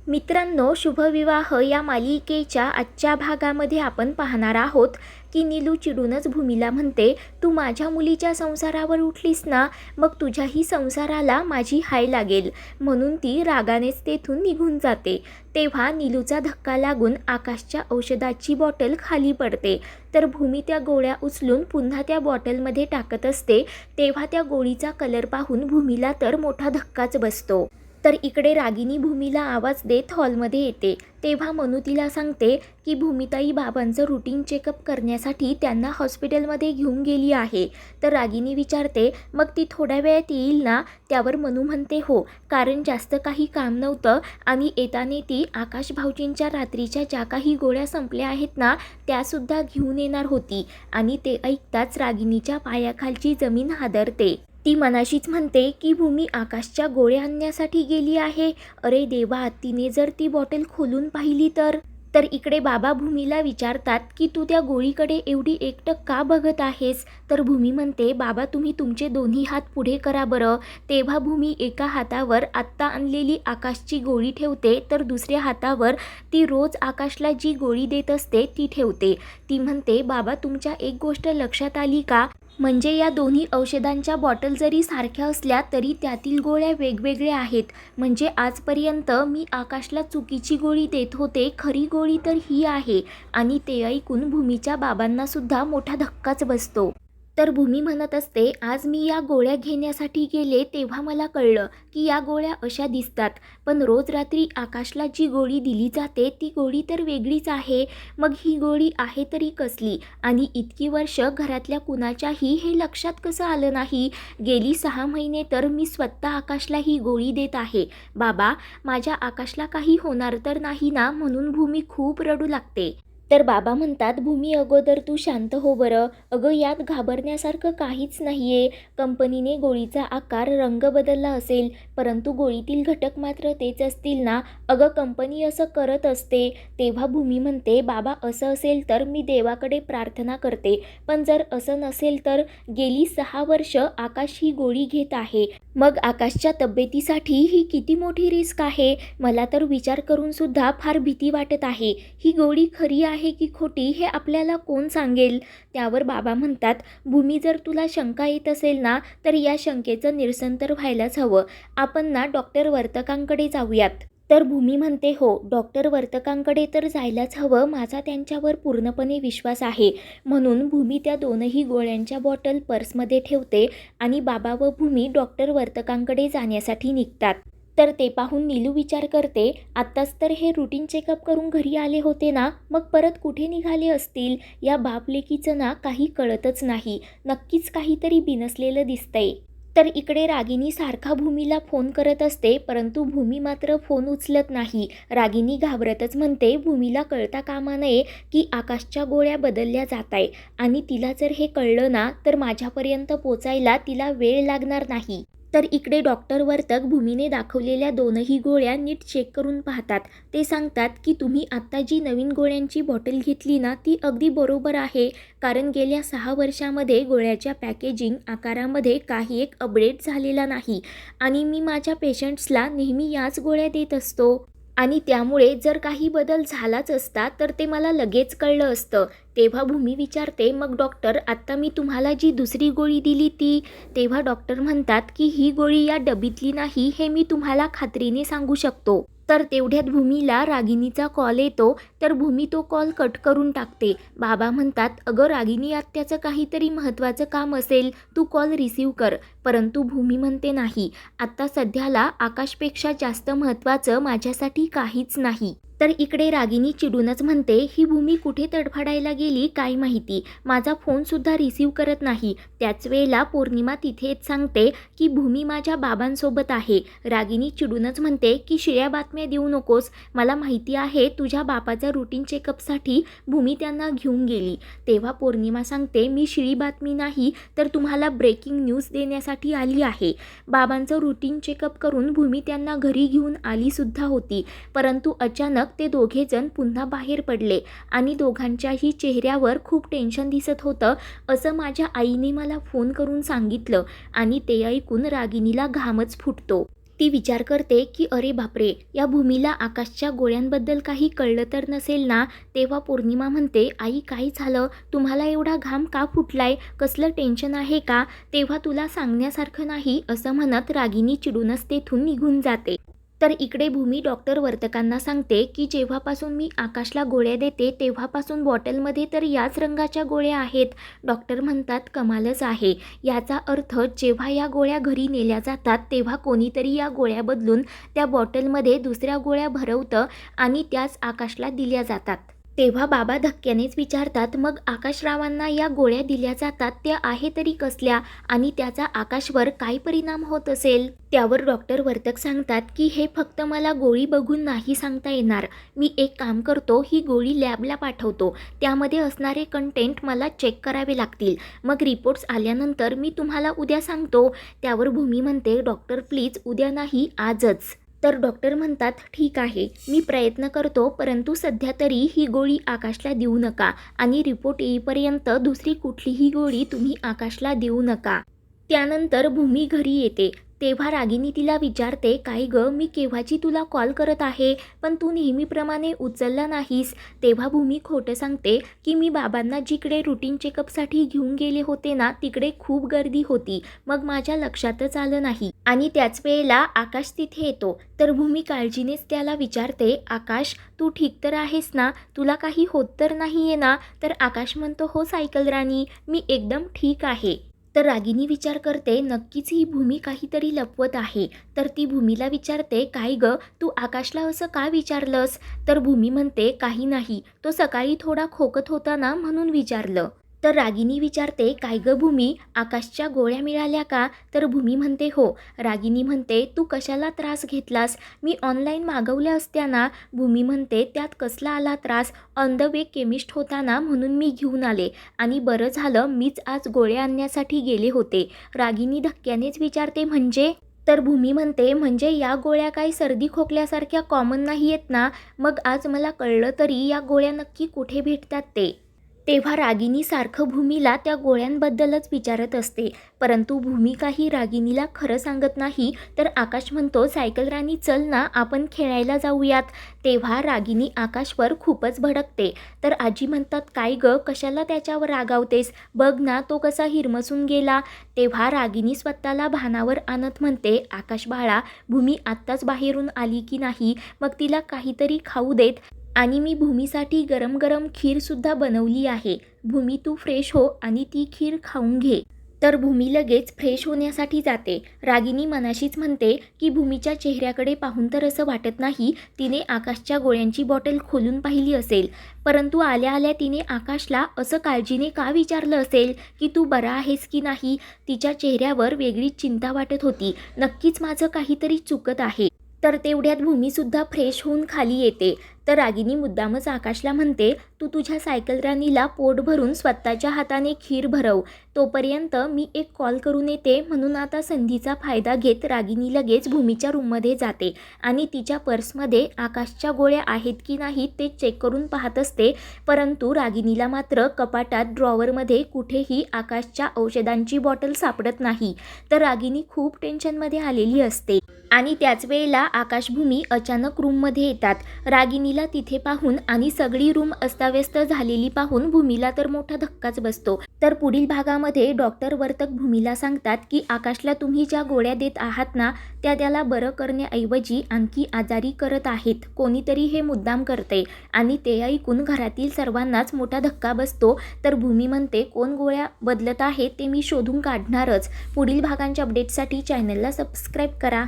मित्रांनो, शुभविवाह या मालिकेच्या आजच्या भागामध्ये आपण पाहणार आहोत की नीलू चिडूनच भूमीला म्हणते, तू माझ्या मुलीच्या संसारावर उठलीस ना, मग तुझ्याही संसाराला माझी हाय लागेल. म्हणून ती रागानेच तेथून निघून जाते. तेव्हा नीलूचा धक्का लागून आकाशच्या औषधाची बॉटल खाली पडते. तर भूमी त्या गोळ्या उचलून पुन्हा त्या बॉटलमध्ये टाकत असते. तेव्हा त्या गोळीचा कलर पाहून भूमीला तर मोठा धक्काच बसतो. तर इकडे रागिनी भूमीला आवाज देत हॉलमध्ये येते. तेव्हा मनू तिला सांगते की भूमिताई बाबांचं रुटीन चेकअप करण्यासाठी त्यांना हॉस्पिटलमध्ये घेऊन गेली आहे. तर रागिनी विचारते, मग ती थोड्या वेळात येईल ना? त्यावर मनू म्हणते हो, कारण जास्त काही काम नव्हतं आणि येताने ती आकाश भाऊजींच्या रात्रीच्या ज्या काही गोळ्या संपल्या आहेत ना, त्यासुद्धा घेऊन येणार होती. आणि ते ऐकताच रागिनीच्या पायाखालची जमीन हादरते. ती मनाशीच म्हणते की भूमी आकाशच्या गोळ्या आणण्यासाठी गेली आहे. अरे देवा, तिने जर ती बॉटल खोलून पाहिली तर इकडे बाबा भूमीला विचारतात की तू त्या गोळीकडे एवढी एकटक का बघत आहेस? तर भूमी म्हणते, बाबा तुम्ही तुमचे दोन्ही हात पुढे करा बरं. तेव्हा भूमी एका हातावर आत्ता आणलेली आकाशची गोळी ठेवते, तर दुसऱ्या हातावर ती रोज आकाशला जी गोळी देत असते ती ठेवते. ती म्हणते, बाबा तुमच्या एक गोष्ट लक्षात आली का? म्हणजे या दोन्ही औषधांच्या बॉटल जरी सारख्या असल्या तरी त्यातील गोळ्या वेगवेगळ्या आहेत. म्हणजे आजपर्यंत मी आकाशला चुकीची गोळी देत होते, खरी गोळी तर ही आहे. आणि ते ऐकून भूमीच्या बाबांनासुद्धा मोठा धक्काच बसतो. तर भूमी म्हणत असते, आज मी या गोळ्या घेण्यासाठी गेले तेव्हा मला कळलं की या गोळ्या अशा दिसतात, पण रोज रात्री आकाशला जी गोळी दिली जाते ती गोळी तर वेगळीच आहे. मग ही गोळी आहे तरी कसली? आणि इतकी वर्ष घरातल्या कुणाच्याही हे लक्षात कसं आलं नाही? गेली 6 महिने तर मी स्वतः आकाशला ही गोळी देत आहे. बाबा, माझ्या आकाशला काही होणार तर नाही ना? म्हणून भूमी खूप रडू लागते. तर बाबा म्हणतात, भूमी अगोदर तू शांत हो बरं. अगं यात घाबरण्यासारखं काहीच नाही आहे. कंपनीने गोळीचा आकार रंग बदलला असेल, परंतु गोळीतील घटक मात्र तेच असतील ना? अगं कंपनी असं करत असते. तेव्हा भूमी म्हणते, बाबा असं असेल तर मी देवाकडे प्रार्थना करते, पण जर असं नसेल तर गेली 6 वर्ष आकाश ही गोळी घेत आहे. मग आकाशच्या तब्येतीसाठी ही किती मोठी रिस्क आहे. मला तर विचार करून सुद्धा फार भीती वाटत आहे. ही गोळी खरी आहे की खोटी हे आपल्याला कोण सांगेल? त्यावर बाबा म्हणतात, भूमी जर तुला शंका येत असेल ना, तर या शंकेचं निरसन तर व्हायलाच हवं. आपण ना डॉक्टर वर्तकांकडे जाऊयात. तर भूमी म्हणते, हो डॉक्टर वर्तकांकडे तर जायलाच हवं. माझा त्यांच्यावर पूर्णपणे विश्वास आहे. म्हणून भूमी त्या दोनही गोळ्यांच्या बॉटल पर्समध्ये ठेवते आणि बाबा व भूमी डॉक्टर वर्तकांकडे जाण्यासाठी निघतात. तर ते पाहून नीलू विचार करते, आत्ताच तर हे रुटीन चेकअप करून घरी आले होते ना, मग परत कुठे निघाले असतील? या बापलेकीचं ना काही कळतच नाही. नक्कीच काहीतरी बिनसलेलं दिसतंय. तर इकडे रागिनी सारखा भूमीला फोन करत असते, परंतु भूमी मात्र फोन उचलत नाही. रागिनी घाबरतच म्हणते, भूमीला कळता कामा नये की आकाशच्या गोळ्या बदलल्या जात आहे आणि तिला जर हे कळलं ना, तर माझ्यापर्यंत पोचायला तिला वेळ लागणार नाही. तर इकडे डॉक्टर वर्तक भूमीने दाखवलेल्या दोनही गोळ्या नीट चेक करून पाहतात. ते सांगतात की तुम्ही आत्ता जी नवीन गोळ्यांची बॉटल घेतली ना, ती अगदी बरोबर आहे. कारण गेल्या 6 वर्षामध्ये गोळ्याच्या पॅकेजिंग आकारामध्ये काही एक अपडेट झालेला नाही आणि मी माझ्या पेशंट्सला नेहमी याच गोळ्या देत असतो. आणि त्यामुळे जर काही बदल झालाच असता तर ते मला लगेच कळलं असतं. तेव्हा भूमी विचारते, मग डॉक्टर आत्ता मी तुम्हाला जी दुसरी गोळी दिली ती? तेव्हा डॉक्टर म्हणतात की ही गोळी या डबीतली नाही, हे मी तुम्हाला खात्रीने सांगू शकतो. तर तेवढ्यात भूमीला रागिनीचा कॉल येतो. तर भूमी तो कॉल कट करून टाकते. बाबा म्हणतात, अगं रागिनी, आत्याचं काहीतरी महत्त्वाचं काम असेल, तू कॉल रिसीव कर. परंतु भूमी म्हणते, नाही, आत्ता सध्याला आकाशपेक्षा जास्त महत्त्वाचं माझ्यासाठी काहीच नाही. तर इकडे रागिनी चिडूनच म्हणते, ही भूमी कुठे तडफडायला गेली काय माहिती. माझा फोनसुद्धा रिसीव करत नाही. त्याच वेळेला पौर्णिमा तिथेच सांगते की भूमी माझ्या बाबांसोबत आहे. रागिनी चिडूनच म्हणते की शिळ्या बातम्या देऊ नकोस. मला माहिती आहे तुझ्या बापाचा रुटीन चेकअपसाठी भूमी त्यांना घेऊन गेली. तेव्हा पौर्णिमा सांगते, मी शिळी बातमी नाही तर तुम्हाला ब्रेकिंग न्यूज देण्यासाठी आली आहे. बाबांचं रुटीन चेकअप करून भूमी त्यांना घरी घेऊन आलीसुद्धा होती, परंतु अचानक ते दोघेजण पुन्हा बाहेर पडले आणि दोघांच्याही चेहऱ्यावर खूप टेन्शन दिसत होतं, असं माझ्या आईने मला फोन करून सांगितलं. आणि ते ऐकून रागिनीला घामच फुटतो. ती विचार करते की अरे बापरे, या भूमीला आकाशच्या गोळ्यांबद्दल काही कळलं तर नसेल ना. तेव्हा पौर्णिमा म्हणते, आई काय झालं, तुम्हाला एवढा घाम का फुटलाय, कसलं टेन्शन आहे का. तेव्हा तुला सांगण्यासारखं नाही असं म्हणत रागिनी चिडूनच तेथून निघून जाते. तर इकडे भूमी डॉक्टर वर्तकांना सांगते की जेव्हापासून मी आकाशला गोळ्या देते तेव्हापासून बॉटलमध्ये तर याच रंगाच्या गोळ्या आहेत. डॉक्टर म्हणतात कमालच आहे. याचा अर्थ जेव्हा या गोळ्या घरी नेल्या जातात तेव्हा कोणीतरी या गोळ्या बदलून त्या बॉटलमध्ये दुसऱ्या गोळ्या भरवतं आणि त्याच आकाशला दिल्या जातात. तेव्हा बाबा धक्क्यानेच विचारतात, मग आकाशरावांना या गोळ्या दिल्या जातात त्या आहे तरी कसल्या आणि त्याचा आकाशवर काय परिणाम होत असेल. त्यावर डॉक्टर वर्तक सांगतात की हे फक्त मला गोळी बघून नाही सांगता येणार. मी एक काम करतो, ही गोळी लॅबला पाठवतो, त्यामध्ये असणारे कंटेंट मला चेक करावे लागतील. मग रिपोर्ट्स आल्यानंतर मी तुम्हाला उद्या सांगतो. त्यावर भूमी म्हणते, डॉक्टर प्लीज उद्या नाही आजच. तर डॉक्टर म्हणतात ठीक आहे, मी प्रयत्न करतो, परंतु सध्या तरी ही गोळी आकाशला देऊ नका आणि रिपोर्ट येईपर्यंत दुसरी कुठलीही गोळी तुम्ही आकाशला देऊ नका. त्यानंतर भूमी घरी येते. तेव्हा रागिनी तिला विचारते, काय ग, मी केव्हाची तुला कॉल करत आहे पण तू नेहमीप्रमाणे उचलला नाहीस. तेव्हा भूमी खोटं सांगते की मी बाबांना जिकडे रुटीन चेकअपसाठी घेऊन गेले होते ना तिकडे खूप गर्दी होती, मग माझ्या लक्षातच आलं नाही. आणि त्याच वेळेला आकाश तिथे येतो. तर भूमी काळजीनेच त्याला विचारते, आकाश तू ठीक तर आहेस ना, तुला काही होत तर नाही आहे ना. तर आकाश म्हणतो, हो सायकल राणी, मी एकदम ठीक आहे. तर रागिनी विचार करते, नक्कीच ही भूमी काहीतरी लपवत आहे. तर ती भूमीला विचारते, काय ग, तू आकाशला असं का विचारलंस. तर भूमी म्हणते, काही नाही, तो सकाळी थोडा खोकत होता ना म्हणून विचारलं. तर रागिनी विचारते, काय ग भूमी, आकाशच्या गोळ्या मिळाल्या का. तर भूमी म्हणते हो. रागिनी म्हणते, तू कशाला त्रास घेतलास, मी ऑनलाईन मागवल्या असत्या ना. भूमी म्हणते, त्यात कसला आला त्रास, ऑन द वे केमिस्ट होता ना म्हणून मी घेऊन आले आणि बरं झालं मीच आज गोळ्या आणण्यासाठी गेले होते. रागिनी धक्क्यानेच विचारते, म्हणजे. तर भूमी म्हणते, म्हणजे या गोळ्या काही सर्दी खोकल्यासारख्या कॉमन नाही आहेत ना. मग आज मला कळलं तरी या गोळ्या नक्की कुठे भेटतात ते. तेव्हा रागिनी सारखं भूमीला त्या गोळ्यांबद्दलच विचारत असते, परंतु भूमी काही रागिनीला खरं सांगत नाही. तर आकाश म्हणतो, सायकल राणी चल ना, आपण खेळायला जाऊयात. तेव्हा रागिनी आकाशवर खूपच भडकते. तर आजी म्हणतात, काय ग, कशाला त्याच्यावर रागावतेस, बघ ना तो कसा हिरमसून गेला. तेव्हा रागिनी स्वतःला भानावर आणत म्हणते, आकाश बाळा, भूमी आत्ताच बाहेरून आली की नाही, मग तिला काहीतरी खाऊ देत आणि मी भूमीसाठी गरम गरम खीरसुद्धा बनवली आहे. भूमी तू फ्रेश हो आणि ती खीर खाऊन घे. तर भूमी लगेच फ्रेश होण्यासाठी जाते. रागिनी मनाशीच म्हणते की भूमीच्या चेहऱ्याकडे पाहून तर असं वाटत नाही तिने आकाशच्या गोळ्यांची बॉटल खोलून पाहिली असेल, परंतु आल्या आल्या तिने आकाशला असं काळजीने का विचारलं असेल की तू बरा आहेस की नाही. तिच्या चेहऱ्यावर वेगळीच चिंता वाटत होती, नक्कीच माझं काहीतरी चुकत आहे. तर तेवढ्यात भूमीसुद्धा फ्रेश होऊन खाली येते. तर रागिनी मुद्दामच आकाशला म्हणते, तू तुझ्या सायकल राणीला पोट भरून स्वतःच्या हाताने खीर भरव, तोपर्यंत मी एक कॉल करून येते. म्हणून आता संधीचा फायदा घेत रागिनी लगेच भूमीच्या रूममध्ये जाते आणि तिच्या पर्समध्ये आकाशच्या गोळ्या आहेत की नाही ते चेक करून पाहत असते. परंतु रागिनीला मात्र कपाटात ड्रॉवरमध्ये कुठेही आकाशच्या औषधांची बॉटल सापडत नाही. तर रागिनी खूप टेन्शनमध्ये आलेली असते आणि त्याच वेळेला आकाश भूमी अचानक रूममध्ये येतात. रागिनीला तिथे पाहून आणि सगळी रूम अस्ताव्यस्त झालेली पाहून भूमीला तर मोठा धक्काच बसतो. तर पुढील भागामध्ये डॉक्टर वर्तक भूमीला सांगतात की आकाशला तुम्ही ज्या गोळ्या देत आहात ना त्या त्याला बरं करण्याऐवजी आणखी आजारी करत आहेत. कोणीतरी हे मुद्दाम करते आणि ते ऐकून घरातील सर्वांनाच मोठा धक्का बसतो. तर भूमी म्हणते, कोण गोळ्या बदलत आहे ते मी शोधून काढणारच. पुढील भागांच्या अपडेटसाठी चॅनलला सबस्क्राईब करा.